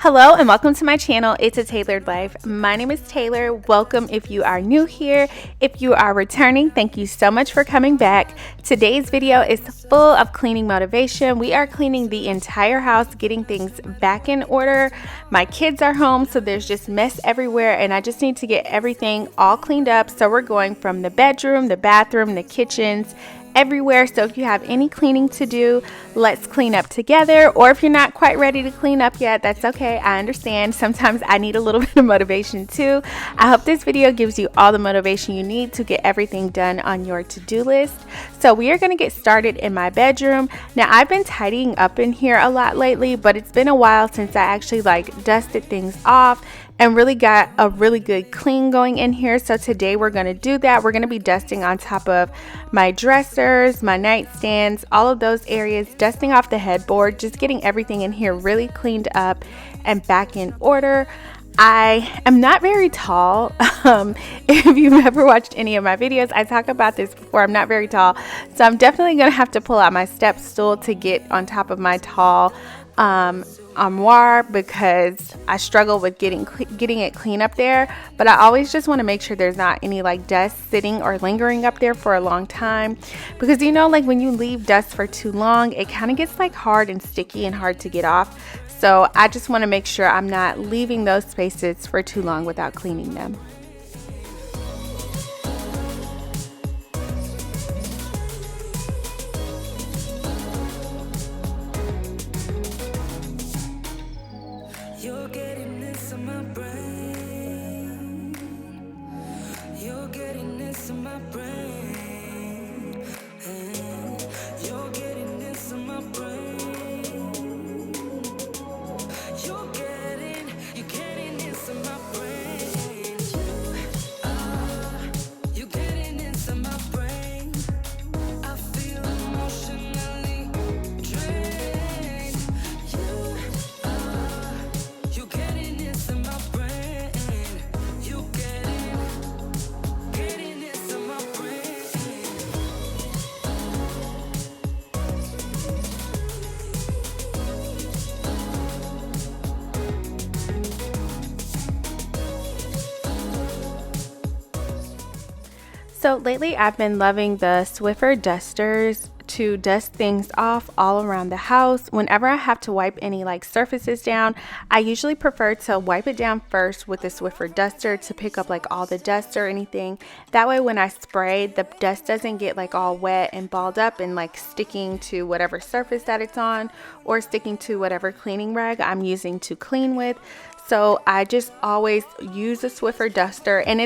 Hello and welcome to my channel. It's a Tailored Life. My name is Taylor. Welcome if you are new here. If you are returning, thank you so much for coming back. Today's video is full of cleaning motivation. We are cleaning the entire house, getting things back in order. My kids are home, so there's just mess everywhere and I just need to get everything all cleaned up. So we're going from the bedroom, the bathroom, the kitchens, everywhere. So if you have any cleaning to do, let's clean up together. Or if you're not quite ready to clean up yet, that's okay. I understand. Sometimes I need a little bit of motivation too. I hope this video gives you all the motivation you need to get everything done on your to-do list. So we are going to get started in my bedroom. Now I've been tidying up in here a lot lately, but it's been a while since I actually dusted things off and really got a really good clean going in here. So today we're going to do that. We're going to be dusting on top of my dressers, my nightstands, all of those areas, dusting off the headboard, just getting everything in here really cleaned up and back in order. I am not very tall. If you've ever watched any of my videos, I talk about this before. I'm not very tall, so I'm definitely going to have to pull out my step stool to get on top of my tall armoire because I struggle with getting it clean up there. But I always just want to make sure there's not any dust sitting or lingering up there for a long time, because when you leave dust for too long, it kind of gets hard and sticky and hard to get off. So I just want to make sure I'm not leaving those spaces for too long without cleaning them. You're getting this in my brain. You're getting this in my brain. You're getting this in my brain. You're getting this in my brain. You're getting this in my brain. I feel emotionally drained. You getting this in my brain. You getting this in my brain. So lately I've been loving the Swiffer dusters to dust things off all around the house. Whenever I have to wipe any surfaces down, I usually prefer to wipe it down first with the Swiffer duster to pick up all the dust or anything. That way when I spray, the dust doesn't get all wet and balled up and sticking to whatever surface that it's on or sticking to whatever cleaning rag I'm using to clean with. So I just always use a Swiffer duster, and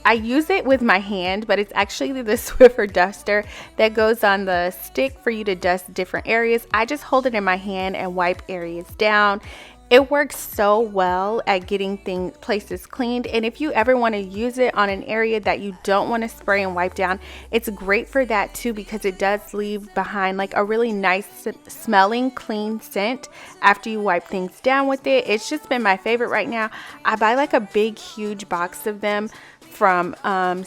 I use it with my hand, but it's actually the Swiffer duster that goes on the stick for you to dust different areas. I just hold it in my hand and wipe areas down. It works so well at getting places cleaned, and if you ever want to use it on an area that you don't want to spray and wipe down, it's great for that too, because it does leave behind a really nice smelling clean scent after you wipe things down with it. It's just been my favorite right now. I buy a big huge box of them from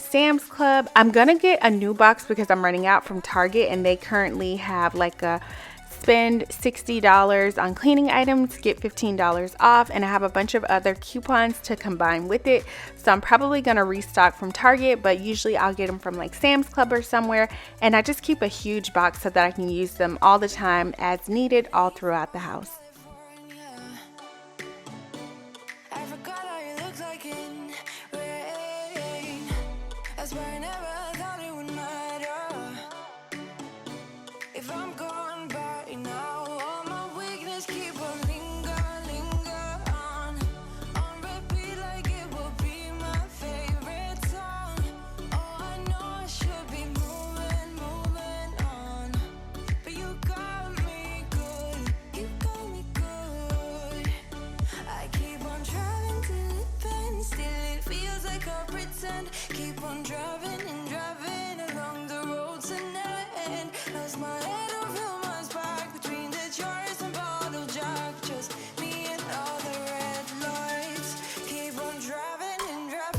Sam's Club. I'm gonna get a new box because I'm running out from Target, and they currently have a spend $60 on cleaning items, get $15 off, and I have a bunch of other coupons to combine with it. So I'm probably going to restock from Target, but usually I'll get them from Sam's Club or somewhere, and I just keep a huge box so that I can use them all the time as needed all throughout the house. I forgot how you looked like in rain. That's why I never thought it would matter if I'm gone by now. All my weakness keep on linger on repeat like it will be my favorite song. Oh, I know I should be moving on, but you got me good. You got me good. I keep on driving till it bends, still it feels like I pretend. Keep on driving and driving along the roads and never end. Lost my head over my back between the jars and bottle jack. Just me and all the red lights. Keep on driving and driving.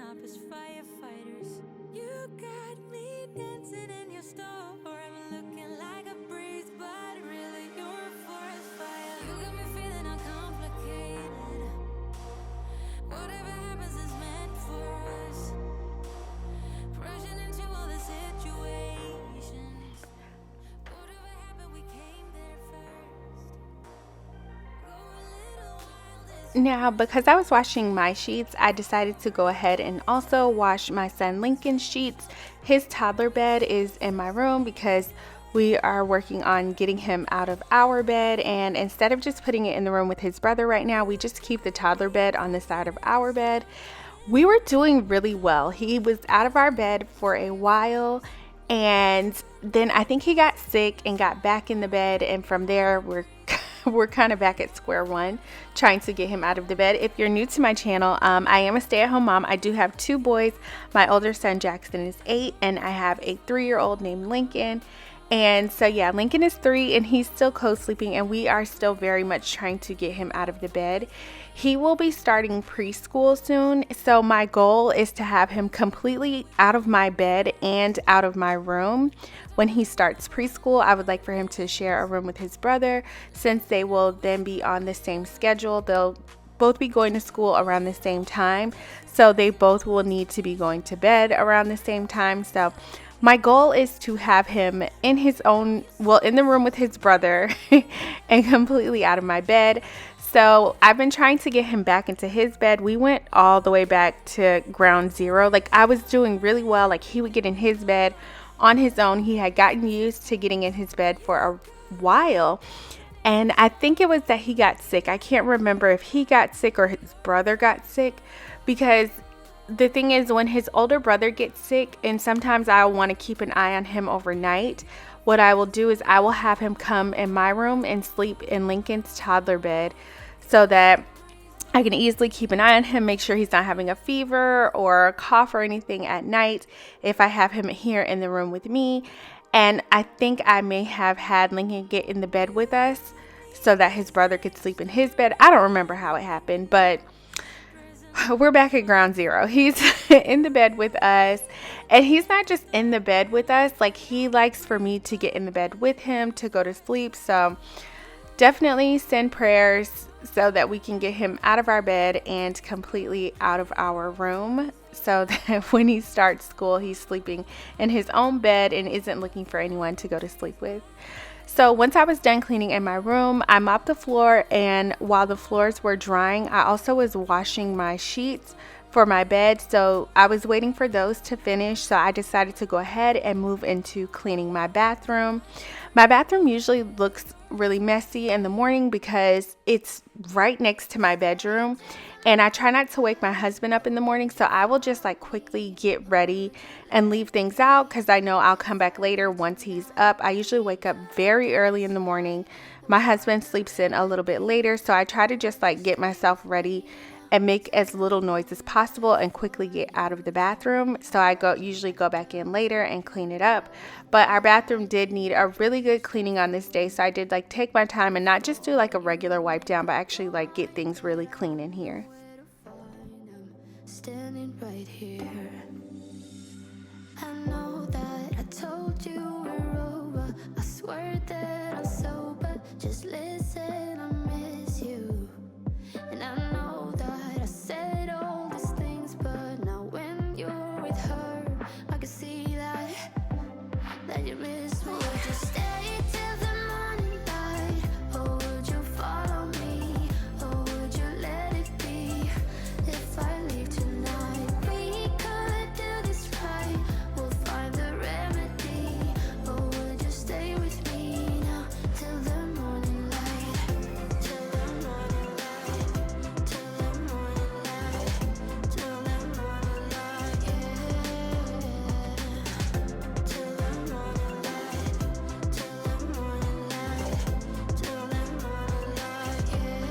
up as firefighters. You got me dancing in your store. I'm looking like a breeze, but really you're a forest fire. You got me feeling uncomplicated. Whatever happens is meant for us. Rushing into all the situations. Whatever happened, we came there first. Go a little wild. Now, because I was washing my sheets, I decided to go ahead and also wash my son Lincoln's sheets. His toddler bed is in my room because we are working on getting him out of our bed, and instead of just putting it in the room with his brother right now, we just keep the toddler bed on the side of our bed. We were doing really well. He was out of our bed for a while, and then I think he got sick and got back in the bed, and from there we're kind of back at square one trying to get him out of the bed. If you're new to my channel, I am a stay-at-home mom. I do have 2 boys. My older son Jackson is 8, and I have a 3-year-old named Lincoln. And so yeah, Lincoln is 3 and he's still co-sleeping, and we are still very much trying to get him out of the bed. He will be starting preschool soon, so my goal is to have him completely out of my bed and out of my room. When he starts preschool, I would like for him to share a room with his brother, since they will then be on the same schedule. They'll both be going to school around the same time, so they both will need to be going to bed around the same time. So my goal is to have him in his own, well, in the room with his brother and completely out of my bed. So I've been trying to get him back into his bed. We went all the way back to ground zero. Like, I was doing really well. Like, he would get in his bed on his own. He had gotten used to getting in his bed for a while. And I think it was that he got sick. I can't remember if he got sick or his brother got sick, because the thing is, when his older brother gets sick, and sometimes I want to keep an eye on him overnight, what I will do is I will have him come in my room and sleep in Lincoln's toddler bed, so that I can easily keep an eye on him, make sure he's not having a fever or a cough or anything at night if I have him here in the room with me. And I think I may have had Lincoln get in the bed with us so that his brother could sleep in his bed. I don't remember how it happened, but we're back at ground zero. He's in the bed with us, and he's not just in the bed with us. Like, he likes for me to get in the bed with him to go to sleep. So definitely send prayers so that we can get him out of our bed and completely out of our room, so that when he starts school, he's sleeping in his own bed and isn't looking for anyone to go to sleep with. So once I was done cleaning in my room, I mopped the floor, and while the floors were drying, I also was washing my sheets for my bed. So I was waiting for those to finish, so I decided to go ahead and move into cleaning my bathroom. My bathroom usually looks really messy in the morning because it's right next to my bedroom, and I try not to wake my husband up in the morning, so I will just like quickly get ready and leave things out, because I know I'll come back later once he's up. I usually wake up very early in the morning. My husband sleeps in a little bit later, so I try to just like get myself ready and make as little noise as possible and quickly get out of the bathroom. So I usually go back in later and clean it up. But our bathroom did need a really good cleaning on this day, so I did like take my time and not just do like a regular wipe down, but actually like get things really clean in here. Standing right here. I know that I told you we're over. I swear that I'm sober. Just listen, I miss you. And I know that I said all these things, but now when you're with her, I can see that you miss me. Would you stay till the morning light, or would you follow me, or would you let it be? If I leave tonight, we could do this right. We'll find the remedy. Or would you stay with me now till the morning light? Till the morning light. Till the morning light. Till the morning light. Yeah. Till the morning light. Till the morning light. Till the morning light. Yeah.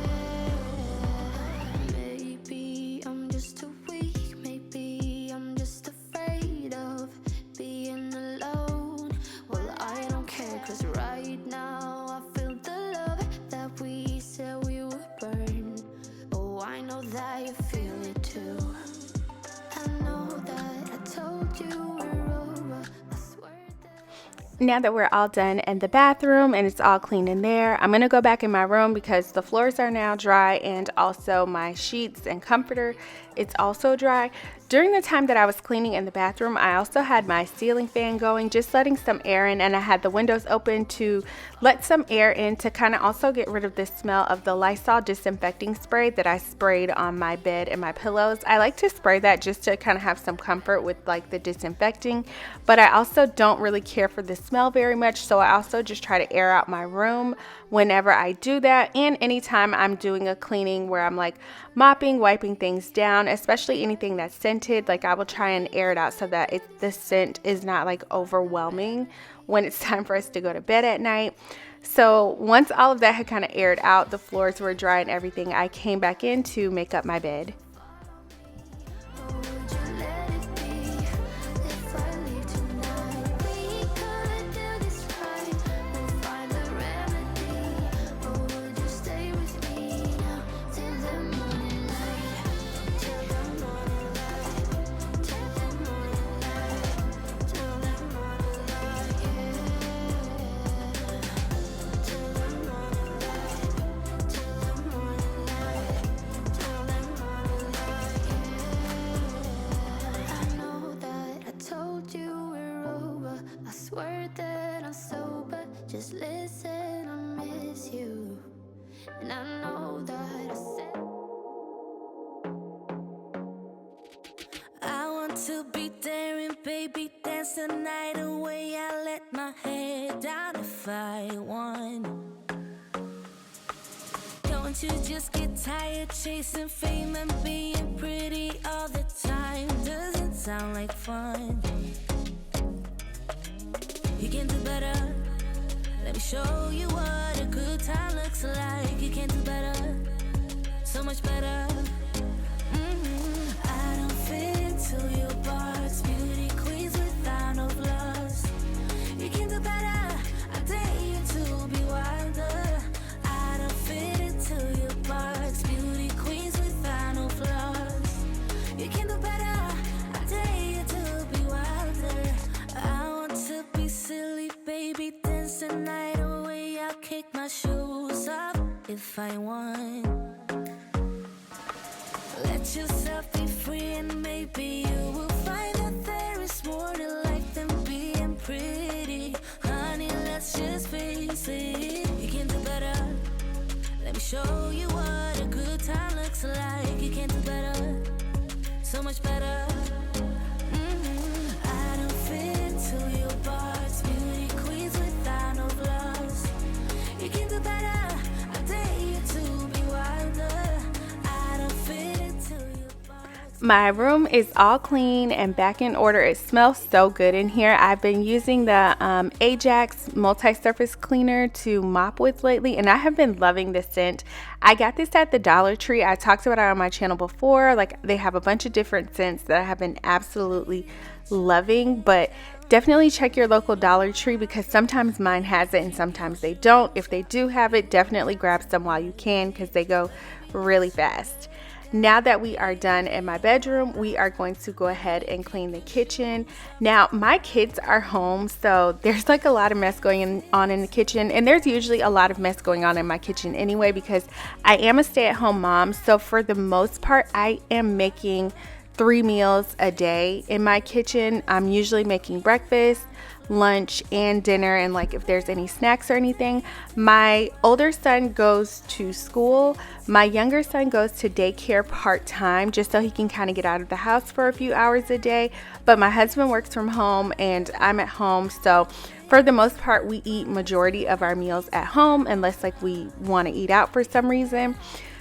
Maybe I'm just too weak. Maybe I'm just afraid of being alone. Well, I don't care, 'cause right now I feel the love that we said we would burn. Oh, I know that you feel it too. I know told you we're over. I swear that. Now that we're all done in the bathroom and it's all clean in there, I'm gonna go back in my room because the floors are now dry, and also my sheets and comforter, it's also dry. During the time that I was cleaning in the bathroom, I also had my ceiling fan going, just letting some air in, and I had the windows open to let some air in to kind of also get rid of the smell of the Lysol disinfecting spray that I sprayed on my bed and my pillows. I like to spray that just to kind of have some comfort with like the disinfecting, but I also don't really care for the smell very much, so I also just try to air out my room whenever I do that, and anytime I'm doing a cleaning where I'm like mopping, wiping things down, especially anything that's scented, like I will try and air it out so that the scent is not like overwhelming when it's time for us to go to bed at night. So once all of that had kind of aired out, the floors were dry and everything, I came back in to make up my bed. Or would you let it be if I leave tonight? We could do this right. We'll find a remedy. Or would you stay with me now till the morning light? Till the morning light. Till the morning light. Till the morning light. Yeah. Till the morning light. Till the morning light. Till the morning light. I know that I told you we're over. I swear that I'm sober. Just listen, I miss you. And I know that I said I want to be there and baby dance the night away. I let my head down if I won. Don't you just get tired chasing fame and being pretty all the time? Doesn't sound like fun. You can do better. Let me show you what a good time looks like. You can do better. So much better. I don't fit into your box. Beauty queens without no flaws. You can do better. I dare you to be wilder. I don't fit into your box. Beauty queens without no flaws. You can do better. I dare you to be wilder. I want to be silly, baby. Dance the night away. I'll kick my shoes off if I want. Let yourself be free and maybe you will find that there is more to life than being pretty. Honey, let's just face it. You can do better. Let me show you what a good time looks like. You can do better. So much better. I don't fit into your box. Beauty queens without no flaws. You can do better. I dare you to be wilder. I don't fit into your box. My room is all clean and back in order. It smells so good in here. I've been using the Ajax multi-surface cleaner to mop with lately, and I have been loving this scent. I got this at the Dollar Tree. I talked about it on my channel before. Like, they have a bunch of different scents that I have been absolutely loving, but definitely check your local Dollar Tree because sometimes mine has it and sometimes they don't. If they do have it, definitely grab some while you can because they go really fast. Now that we are done in my bedroom, we are going to go ahead and clean the kitchen. Now, my kids are home, so there's like a lot of mess going on in the kitchen, and there's usually a lot of mess going on in my kitchen anyway because I am a stay-at-home mom. So for the most part, I am making 3 meals a day in my kitchen. I'm usually making breakfast, lunch, and dinner, and like if there's any snacks or anything. My older son goes to school. My younger son goes to daycare part-time just so he can kind of get out of the house for a few hours a day. But my husband works from home and I'm at home, so for the most part we eat majority of our meals at home unless like we want to eat out for some reason.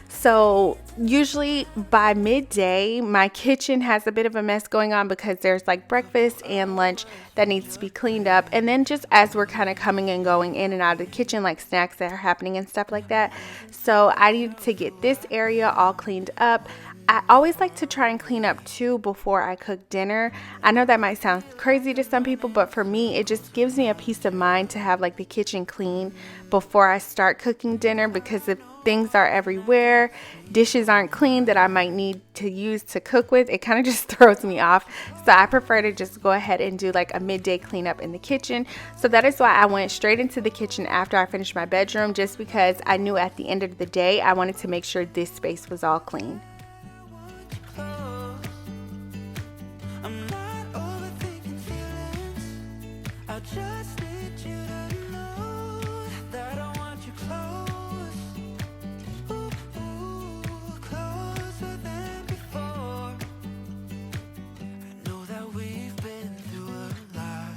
So usually by midday, my kitchen has a bit of a mess going on because there's like breakfast and lunch that needs to be cleaned up. And then just as we're kind of coming and going in and out of the kitchen, like snacks that are happening and stuff like that. So I needed to get this area all cleaned up. I always like to try and clean up too before I cook dinner. I know that might sound crazy to some people, but for me, it just gives me a peace of mind to have like the kitchen clean before I start cooking dinner, because if things are everywhere, dishes aren't clean that I might need to use to cook with, it kind of just throws me off. So I prefer to just go ahead and do like a midday cleanup in the kitchen. So that is why I went straight into the kitchen after I finished my bedroom, just because I knew at the end of the day, I wanted to make sure this space was all clean. I'm not overthinking feelings. I just need you to know that I want you close. Ooh, ooh, closer than before. I know that we've been through a lot,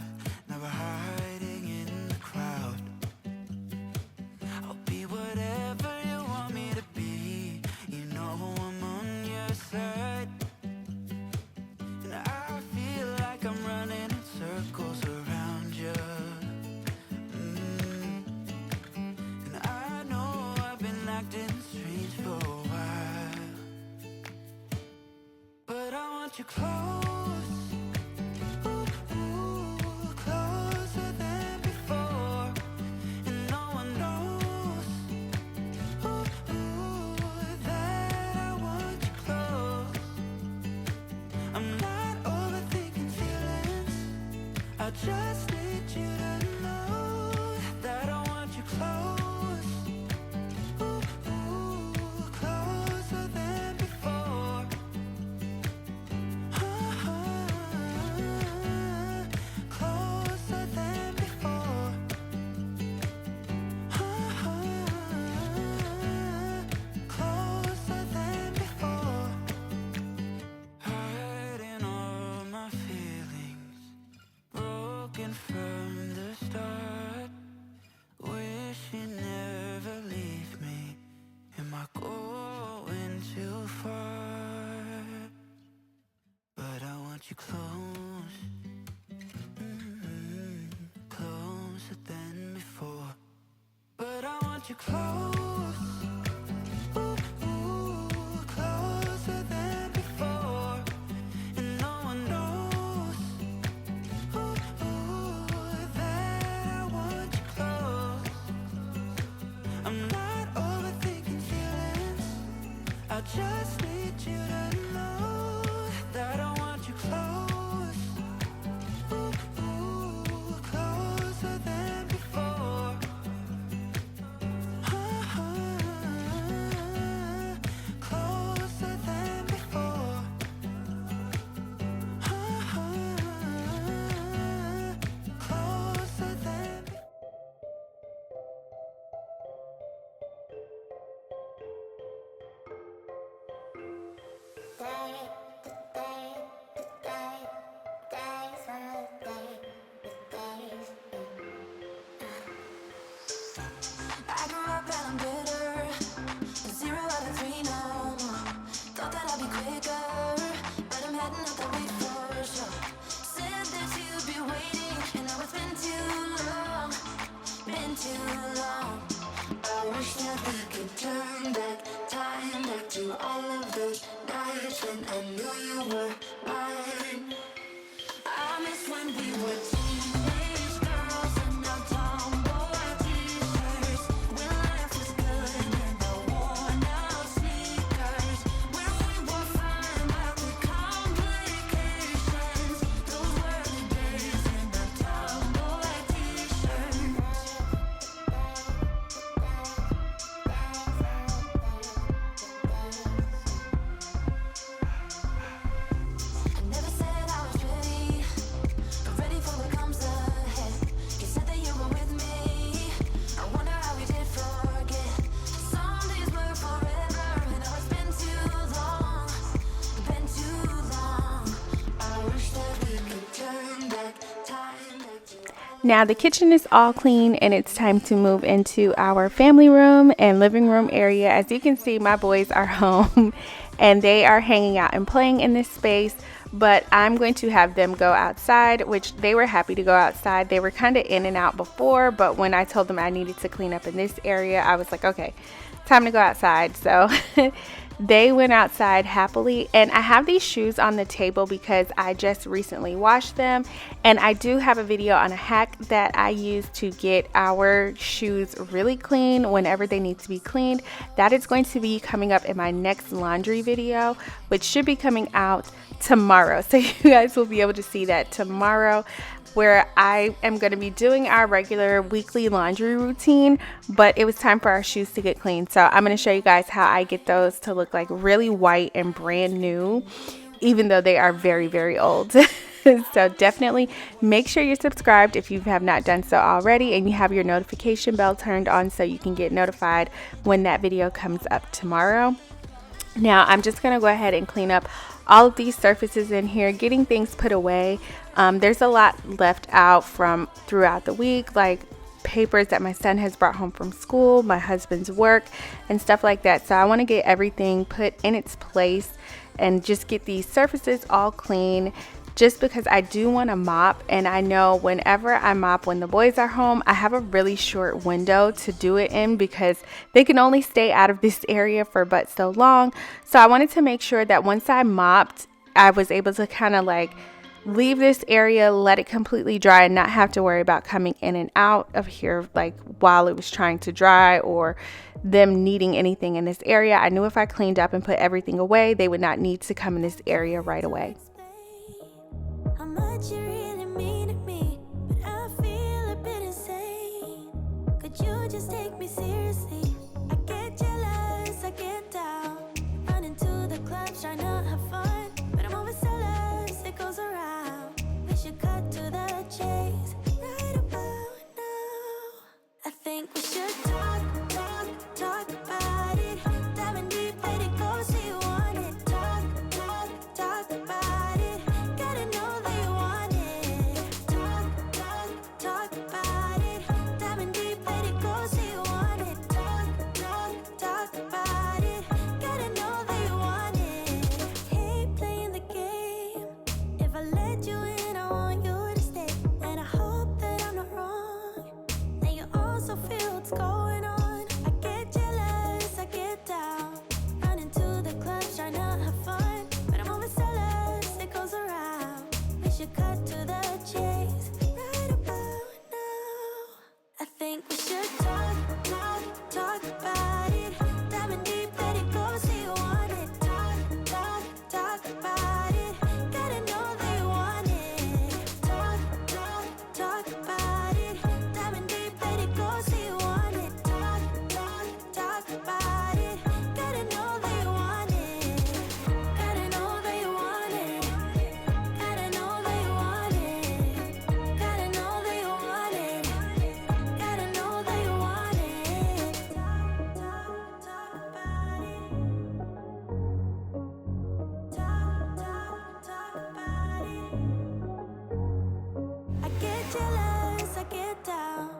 never hiding in the crowd. I'll be whatever you want me to be. You know I'm on your side. And I feel like I'm running in circles around you. And I know I've been acting strange for a while, but I want you close. Ooh, ooh, closer than before. And no one knows, ooh, ooh, that I want you close. I'm not overthinking feelings. I just need you to know that I want you close. Ooh, ooh, closer than before. Closer than before. Closer than before. Hiding all my feelings, broken from the start. Wish you never leave me. Am I going too far? But I want you close, closer than before. But I want you close. Ooh, ooh, closer than before. And no one knows, ooh, ooh, that I want you close. I'm not overthinking feelings. I just need you to know that I want you close. Ooh, ooh, closer than before. Closer than before. Closer than before. I grew up and I'm bitter. 0 out of 3 now. Thought that I'd be quicker, but I'm heading out that way for sure. Said that you'd be waiting, and now it's been too long. Been too long. I wish that we could turn back time, back to all of those nights when I knew you were mine. I miss when we were teenage girls and our tomboy t-shirts. When life was good and the worn out sneakers. When we were fine about the complications. Those were the days in the tomboy t-shirts. I never said I was ready, but ready for what comes ahead. You said that you were with me. I wonder how we did forget. Some days were forever, and now it's been too long. Been too long. I wish that we could turn back time back to Now the kitchen is all clean and it's time to move into our family room and living room area. As you can see, my boys are home and they are hanging out and playing in this space, but I'm going to have them go outside, which they were happy to go outside. They were kind of in and out before, but when I told them I needed to clean up in this area, I was like, okay, time to go outside. So They went outside happily, and I have these shoes on the table because I just recently washed them, and I do have a video on a hack that I use to get our shoes really clean whenever they need to be cleaned. That is going to be coming up in my next laundry video, which should be coming out tomorrow. So you guys will be able to see that tomorrow, where I am going to be doing our regular weekly laundry routine, but it was time for our shoes to get clean. So I'm going to show you guys how I get those to look like really white and brand new, even though they are very, very old. So definitely make sure you're subscribed if you have not done so already, and you have your notification bell turned on so you can get notified when that video comes up tomorrow. Now I'm just going to go ahead and clean up all of these surfaces in here, getting things put away. There's a lot left out from throughout the week, like papers that my son has brought home from school, my husband's work, and stuff like that. So I want to get everything put in its place and just get these surfaces all clean, just because I do want to mop. And I know whenever I mop when the boys are home, I have a really short window to do it in because they can only stay out of this area for but so long. So I wanted to make sure that once I mopped, I was able to kind of like leave this area, let it completely dry, and not have to worry about coming in and out of here like while it was trying to dry, or them needing anything in this area. I knew if I cleaned up and put everything away, they would not need to come in this area right away. How much you really mean to me, but I feel a bit insane. Could you just take me seriously? I get jealous, I get down. Run into the clubs, trying to have fun, but I'm always jealous, it goes around. We should cut to the chase right about now. I think we should talk about it. Diving deep, let it go, so you want it. Talk about it. Gotta know that you want it. Talk about it. Diving deep, let it go, so you want it. Talk about it. Gotta know that you want it. Hate playing the game. If I let you in, I want you to stay. And I hope that I'm not wrong, that you also feel what's going on. I get jealous, I get down. Run into the clubs, trying to have fun, but I'm always jealous, it goes around. We should cut to the chase right about now. I think we should talk about it. Diving deep, let it go, so you want it. Talk about it. Gotta know that you want it. Talk about it. Diving deep, let it go, so you want it. Talk about it. Gotta know that you want it. Gotta know that you want it. Gotta know that you want it. Gotta know that you want it. Gotta know that you want it. Talk about it. Talk about it. I get jealous, I get down.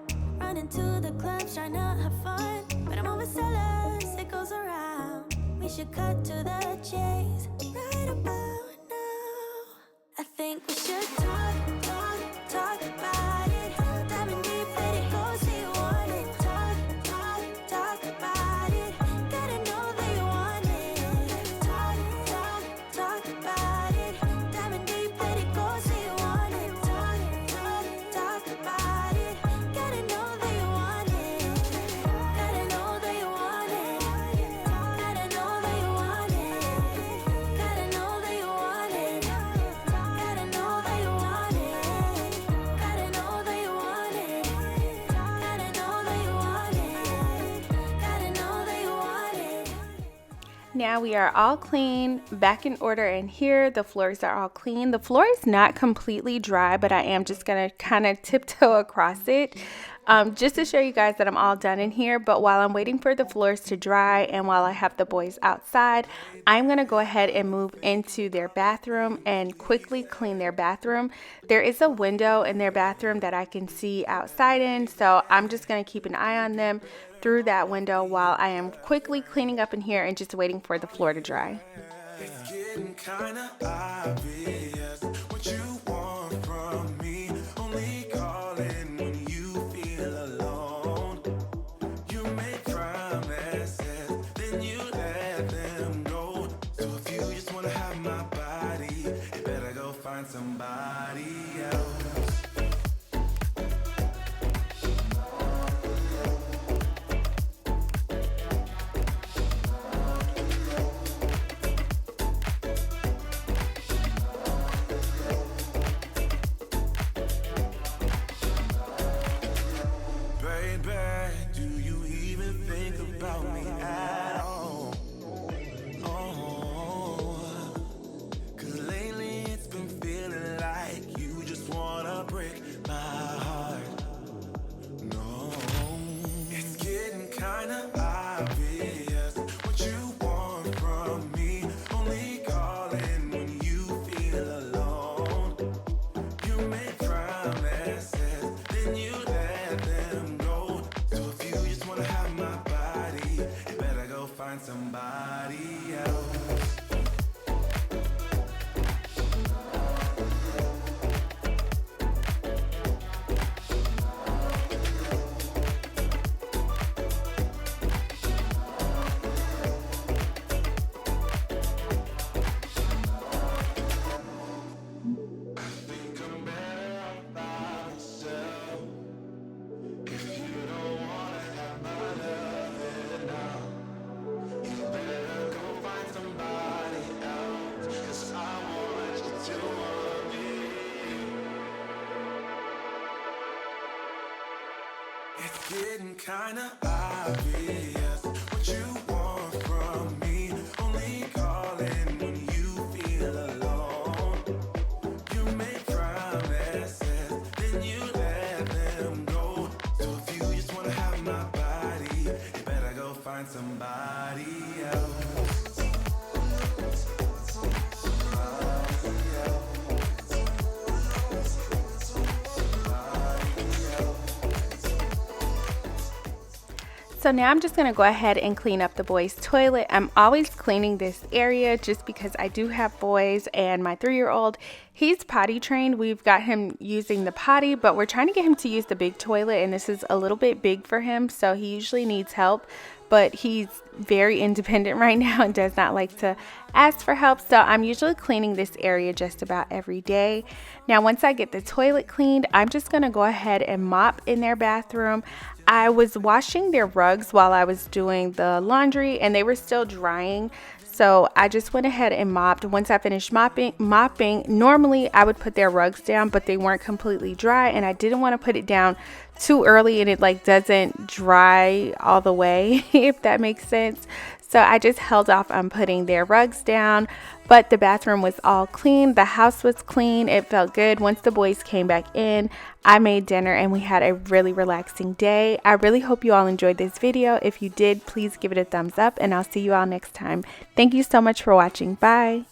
Run into the clubs, trying to have fun, but I'm always jealous, it goes around. We should cut to the chase right about now. I think we should talk about it. Diving deep, let it go, so you want it. Talk about it. Gotta know that you want it. Talk about it. Diving deep, let it go, so you want it. Talk about it. Gotta know that you want it. Gotta know that you want it. Gotta know that you want it. Gotta know that you want it. Gotta know that you want it. Gotta know that you want it. Gotta know that you want it. Gotta know that you want it. Now we are all clean, back in order in here. The floors are all clean. The floor is not completely dry, but I am just gonna kind of tiptoe across it just to show you guys that I'm all done in here. But while I'm waiting for the floors to dry and while I have the boys outside, I'm gonna go ahead and move into their bathroom and quickly clean their bathroom. There is a window in their bathroom that I can see outside in, so I'm just gonna keep an eye on them through that window while I am quickly cleaning up in here and just waiting for the floor to dry. It's getting kinda obvious what you want from me. Only calling when you feel alone. You make promises, then you let them go. somebody else. Baby, do you even think about me at all? Oh, 'cause lately it's been feeling like you just wanna break my heart. No, it's getting kinda obvious what you want from me. Only calling when you feel alone. You make promises, then you let them go. So if you just wanna have my body, you better go find somebody else. It's getting kinda obvious what you want from me. Only calling when you feel alone. You make promises, then you let them go. So if you just wanna have my body, you better go find somebody else. So now I'm just going to go ahead and clean up the boys' toilet. I'm always cleaning this area just because I do have boys, and my 3-year-old, he's potty trained. We've got him using the potty, but we're trying to get him to use the big toilet, and this is a little bit big for him, so he usually needs help. But he's very independent right now and does not like to ask for help. So I'm usually cleaning this area just about every day. Now, once I get the toilet cleaned, I'm just going to go ahead and mop in their bathroom. I was washing their rugs while I was doing the laundry and they were still drying. So I just went ahead and mopped. Once I finished mopping, normally I would put their rugs down, but they weren't completely dry and I didn't want to put it down too early and it like doesn't dry all the way, if that makes sense. So I just held off on putting their rugs down, but the bathroom was all clean. The house was clean. It felt good. Once the boys came back in, I made dinner and we had a really relaxing day. I really hope you all enjoyed this video. If you did, please give it a thumbs up and I'll see you all next time. Thank you so much for watching. Bye.